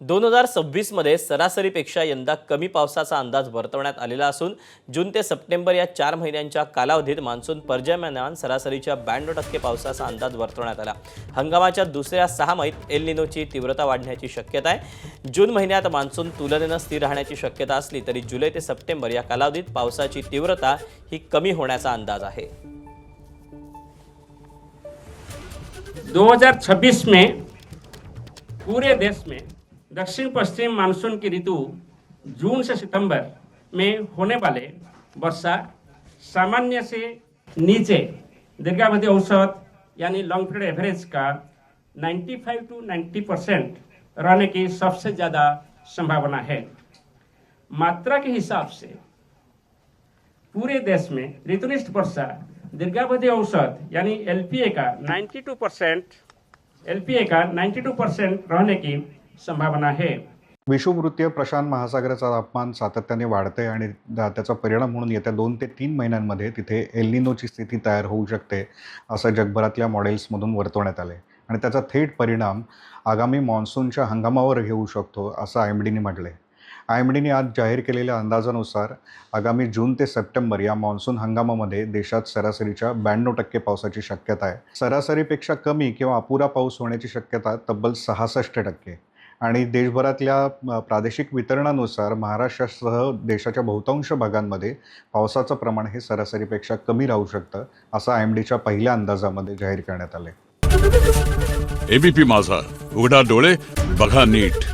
2026 मध्ये सरासरीपेक्षा यंदा कमी पावसाचा अंदाज वर्तवण्यात आलेला असून जून ते सप्टेंबर या 4 महिन्यांच्या कालावधीत मान्सून पर्जन्यमान सरासरीच्या 92% पावसाचा अंदाज वर्तवण्यात आला। हंगामाच्या दुसऱ्या 6 महिन्यात एल निनोची तीव्रता वाढण्याची शक्यता आहे। जून महिन्यात मान्सून तुलनेने स्थिर राहण्याची शक्यता असली तरी जुलै ते सप्टेंबर या कालावधीत पावसाची तीव्रता ही कमी होण्याचा अंदाज आहे। 2026 में पूरे देश में दक्षिण पश्चिम मानसून की ऋतु जून से सितंबर में होने वाले वर्षा सामान्य से नीचे दीर्घावधि औसत यानी लॉन्ग पीरियड एवरेज का 95 to 90% रहने की सबसे ज़्यादा संभावना है। मात्रा के हिसाब से पूरे देश में ऋतुनिष्ठ वर्षा दीर्घावधि औसत यानी एलपीए का 92% रहने की संभावना है। विषुववृत्तीय प्रशांत महासागराचा तापमान सातत्याने वाढते आणि त्याचा परिणाम म्हणून येत्या 2 ते 3 महिन्यांमध्ये तिथे एल निनोची स्थिती तयार होऊ शकते असं जगभरातल्या मॉडेल्समधून वर्तवण्यात आले आणि त्याचा थेट परिणाम आगामी मान्सूनच्या हंगामावर घेऊ शकतो असं आयएमडीने म्हटले। आयएमडीने आज जाहीर केलेल्या अंदाजानुसार आगामी जून ते सप्टेंबर या मान्सून हंगामामध्ये देशात सरासरीच्या 92% पावसाची शक्यता आहे। सरासरीपेक्षा कमी किंवा अपुरा पाऊस होण्याची शक्यता तब्बल 66% आणि देशभरातल्या प्रादेशिक वितरणानुसार महाराष्ट्रासह देशाच्या बहुतांश भागांमध्ये पावसाचं प्रमाण हे सरासरीपेक्षा कमी राहू शकतं असं आयएमडीच्या पहिल्या अंदाजामध्ये जाहीर करण्यात आले। एबीपी माझा, उघडा डोळे बघा नीट।